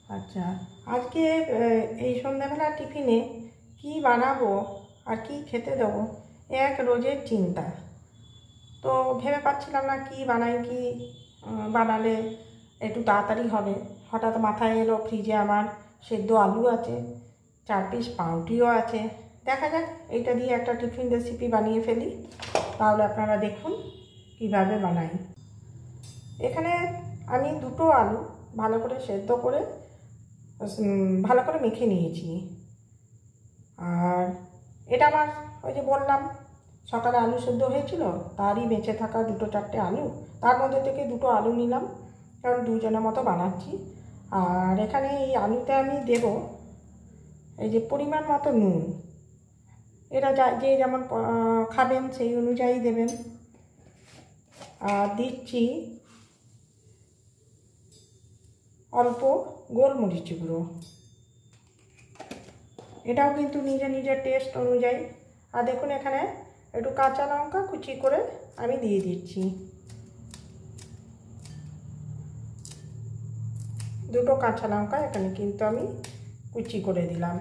আচ্ছা, আজকে এই সন্ধ্যাবেলা টিফিনে কি বানাবো আর কি খেতে দেবো এক রোজের চিন্তা। তো ভেবে পাচ্ছিলাম না কি বানাই, কি বানালে একটু তাড়াতাড়ি হবে। হঠাৎ মাথায় এলো ফ্রিজে আমার সেদ্ধ আলু আছে, 4 পিস পাউরুটিও আছে। দেখা যাক এইটা দিয়ে একটা টিফিন রেসিপি বানিয়ে ফেলি। তাহলে আপনারা দেখুন কিভাবে বানাই। এখানে আমি 2টো আলু ভালো করে সেদ্ধ করে ভালো করে মেখে নিয়েছি। আর এটা আমার ওই যে বললাম সকালে আলু সেদ্ধ হয়েছিল, তারই বেঁচে থাকা 2-4টে আলু, তার মধ্যে থেকে 2টো আলু নিলাম, কারণ 2জনের মতো বানাচ্ছি। আর এখানে এই আলুতে আমি দেব এই যে পরিমাণ মতো নুন। এটা যে যেমন খাবেন সেই অনুযায়ী দেবেন। আর দিচ্ছি অল্প গোলমরিচ গুঁড়ো, এটাও কিন্তু নিজের নিজের টেস্ট অনুযায়ী। আর দেখুন এখানে একটু কাঁচা লঙ্কা কুচি করে আমি দিয়ে দিচ্ছি, 2টো কাঁচা লঙ্কা এখানে কিন্তু আমি কুচি করে দিলাম।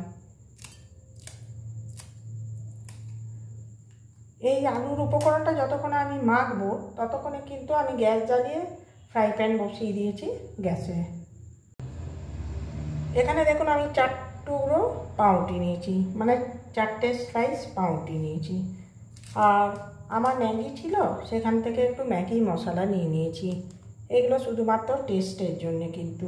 এই আলুর উপকরণটা যতক্ষণ আমি মাখবো ততক্ষণে কিন্তু আমি গ্যাস জ্বালিয়ে ফ্রাই প্যান বসিয়ে দিয়েছি গ্যাসে। এখানে দেখুন আমি 4 টুকরো পাউরুটি নিয়েছি, মানে 4টে স্লাইস পাউরুটি নিয়েছি। আর আমার ম্যাগি ছিল, সেখান থেকে একটু ম্যাগি মশলা নিয়ে নিয়েছি। এগুলো শুধুমাত্র টেস্টের জন্যে। কিন্তু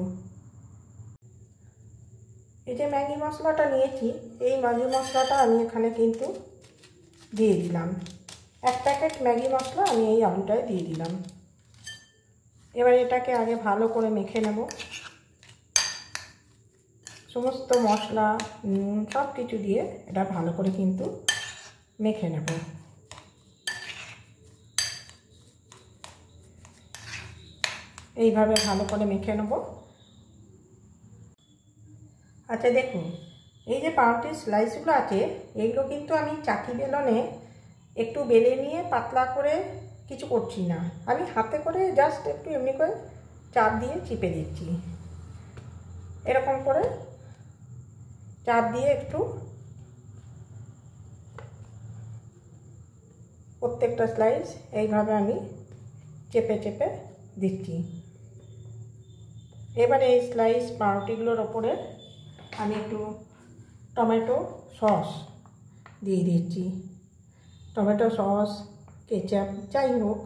এই যে ম্যাগি মশলাটা নিয়েছি, এই ম্যাগি মশলাটা আমি এখানে কিন্তু দিয়ে দিলাম। 1 প্যাকেট ম্যাগি মশলা আমি এই আলুটায় দিয়ে দিলাম। এবার এটাকে আগে ভালো করে মেখে নেব। সমস্ত মশলা নুন সব কিছু দিয়ে এটা ভালো করে কিন্তু মেখে নেব। এইভাবে ভালো করে মেখে নেব। আচ্ছা দেখুন, এই যে পাউরুটির স্লাইসগুলো আছে, এইগুলো কিন্তু আমি চাকি বেলনে একটু বেলে নিয়ে পাতলা করে কিছু করছি না, আমি হাতে করে জাস্ট একটু এমনি করে চাপ দিয়ে চিপে দিচ্ছি। এরকম করে চাপ দিয়ে একটু প্রত্যেকটা স্লাইস এইভাবে আমি চেপে চেপে দিচ্ছি। এবার এই স্লাইস পাউরুটিগুলোর ওপরে আমি একটু টমেটো সস দিয়ে দিচ্ছি। টমেটো সস, কেচাপ, যাই হোক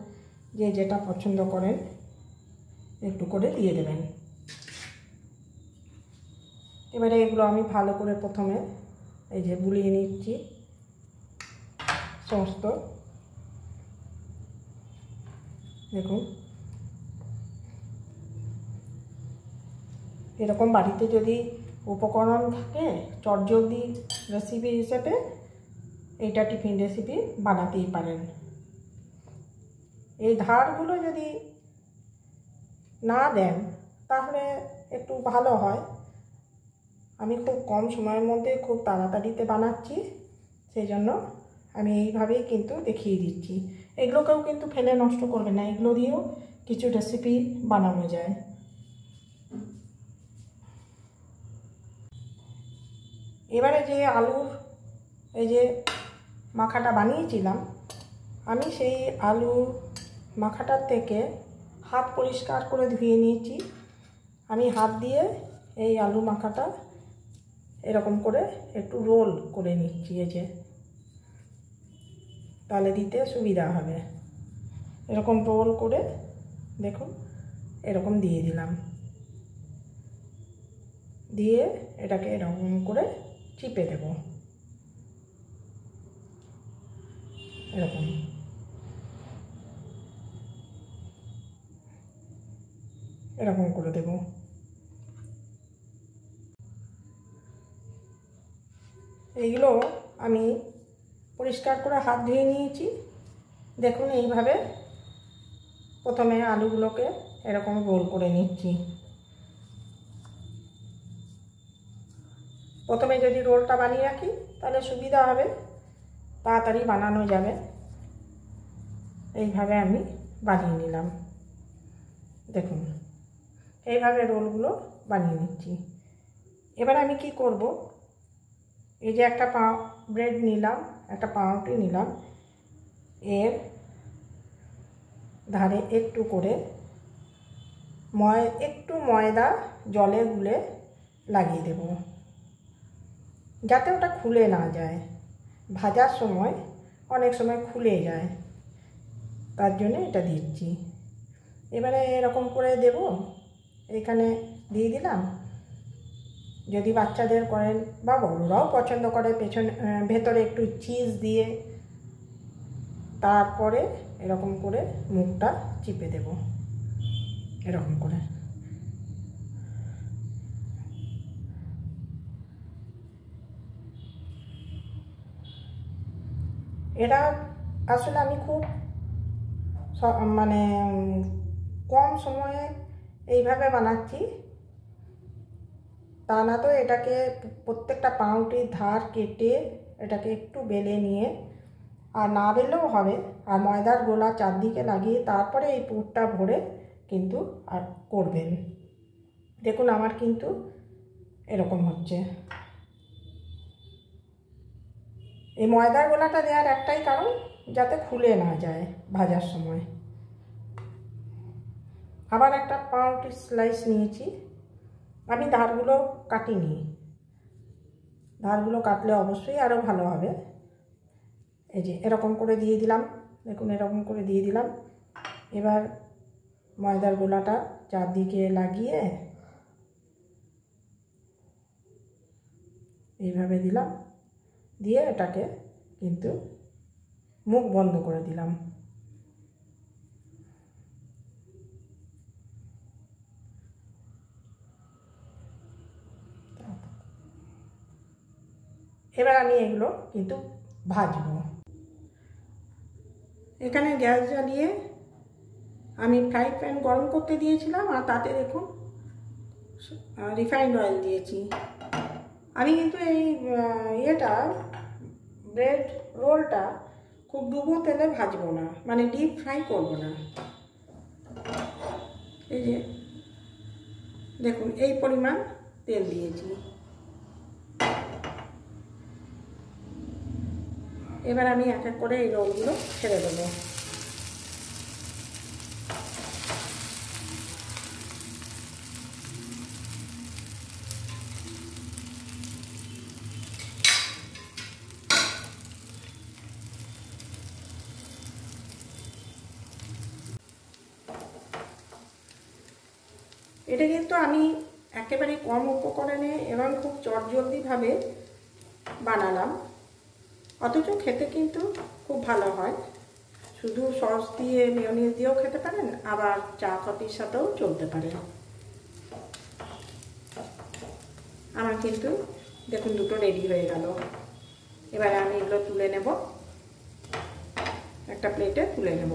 যে যেটা পছন্দ করেন একটু করে দিয়ে দেবেন। এবারে এগুলো আমি ভালো করে প্রথমে এই যে বুলিয়ে নিচ্ছি সমস্ত। দেখুন এরকম বাড়িতে যদি উপকরণ থাকে চটজলদি রেসিপি হিসেবে এইটা টিফিন রেসিপি বানাতেই পারেন। এই ধারগুলো যদি না দেন তাহলে একটু ভালো হয়। আমি খুব কম সময়ের মধ্যে খুব তাড়াতাড়িতে বানাচ্ছি, সেই জন্য আমি এইভাবেই কিন্তু দেখিয়ে দিচ্ছি। এগুলোকেও কিন্তু ফেলে নষ্ট করবে না, এগুলো দিয়েও কিছু রেসিপি বানানো যায়। এবারে যে আলুর এই যে মাখাটা বানিয়েছিলাম, আমি সেই আলুর মাখাটার থেকে হাত পরিষ্কার করে ধুয়ে নিয়েছি। আমি হাত দিয়ে এই আলু মাখাটা এরকম করে একটু রোল করে নিচ্ছি, এই যে, তাহলে দিতে সুবিধা হবে। এরকম রোল করে দেখুন এরকম দিয়ে দিলাম, দিয়ে এটাকে এরকম করে চিপে দেব। এরকম এরকম করে দেব। এইগুলো আমি পরিষ্কার করে হাত ধুয়ে নিয়েছি। দেখুন এইভাবে প্রথমে আলুগুলোকে এরকম রোল করে নিচ্ছি। প্রথমে যদি রোলটা বানিয়ে রাখি তাহলে সুবিধা হবে, তাড়াতাড়ি বানানো যাবে। এইভাবে আমি বানিয়ে নিলাম। দেখুন এইভাবে রোলগুলো বানিয়ে নিচ্ছি। এবার আমি কি করব, এই যে একটা ব্রেড নিলাম, একটা পাউরুটি নিলাম, এর ধারে একটু করে একটু ময়দা জলে গুলে লাগিয়ে দেব, যাতে ওটা খুলে না যায়। ভাজার সময় অনেক সময় খুলে যায়, তার জন্য এটা দিচ্ছি। এবারে এরকম করে দেব, এখানে দিয়ে দিলাম। যদি বাচ্চাদের করেন বা বড়রাও পছন্দ করে ভেতরে একটু চিজ দিয়ে, তারপরে এরকম করে মুখটা চিপে দেব, এরকম করে। এটা আসলে আমি খুব মানে কম সময়ে এইভাবে বানাচ্ছি, তা না তো এটাকে প্রত্যেকটা পাউরুটির ধার কেটে এটাকে একটু বেলে নিয়ে, আর না বেললেও হবে, আর ময়দার গোলা চারদিকে লাগিয়ে তারপরে এই পুরটা ভরে কিন্তু আর করবেন। দেখুন আমার কিন্তু এরকম হচ্ছে। এই ময়দার গোলাটা দেওয়ার একটাই কারণ, যাতে খুলে না যায় ভাজার সময়। আবার একটা পাউরুটির স্লাইস নিয়েছি, আমি ধারগুলো কাটিনি, ধারগুলো কাটলে অবশ্যই আরও ভালো হবে। এই যে এরকম করে দিয়ে দিলাম, দেখুন এরকম করে দিয়ে দিলাম। এবার ময়দার গোলাটা চারদিকে লাগিয়ে এইভাবে দিলাম, দিয়ে এটাকে কিন্তু মুখ বন্ধ করে দিলাম। এবার আমি এগুলো কিন্তু ভাজবো। এখানে গ্যাস জ্বালিয়ে আমি ফ্রাই প্যান গরম করতে দিয়েছিলাম, আর তাতে দেখুন রিফাইন্ড অয়েল দিয়েছি। আমি কিন্তু এই ব্রেড রোলটা খুব ডুবো তেলে ভাজবো না, মানে ডিপ ফ্রাই করবো না। এই যে দেখুন এই পরিমাণ তেল দিয়েছি। এবার আমি এক এক করে এই রোলগুলো ছেড়ে দেবো। এটা কিন্তু আমি একেবারে কম উপকরণে এবং খুব চটজলদিভাবে বানালাম, অথচ খেতে কিন্তু খুব ভালো হয়। শুধু সস দিয়ে মেয়োনিজ দিয়েও খেতে পারেন, আবার চা কফির সাথেও চলতে পারে। আমার কিন্তু দেখুন দুটো রেডি হয়ে গেল। এবারে আমি এগুলো তুলে নেব, একটা প্লেটে তুলে নেব।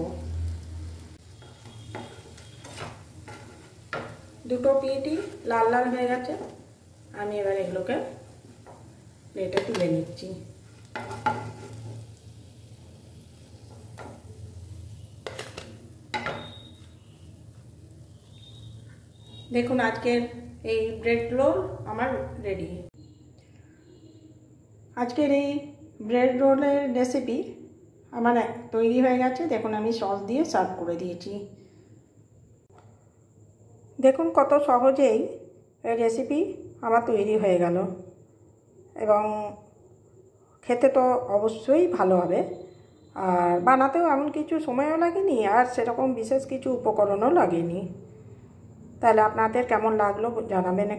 দুটো পিঠই লাল লাল হয়ে গেছে, আমি এবার এগুলোকে প্লেটে তুলে নিচ্ছি। দেখুন আজকের এই ব্রেড রোল আমার রেডি। আজকের এই ব্রেড রোলের রেসিপি আমার তৈরি হয়ে গেছে। দেখুন আমি সস দিয়ে সার্ভ করে দিয়েছি। দেখুন কত সহজেই এই রেসিপি আমার তৈরি হয়ে গেল, এবং খেতে তো অবশ্যই ভালো হবে, আর বানাতেও এমন কিছু সময়ও লাগেনি, আর সেরকম বিশেষ কিছু উপকরণও লাগেনি। তাহলে আপনাদের কেমন লাগলো জানাবেন।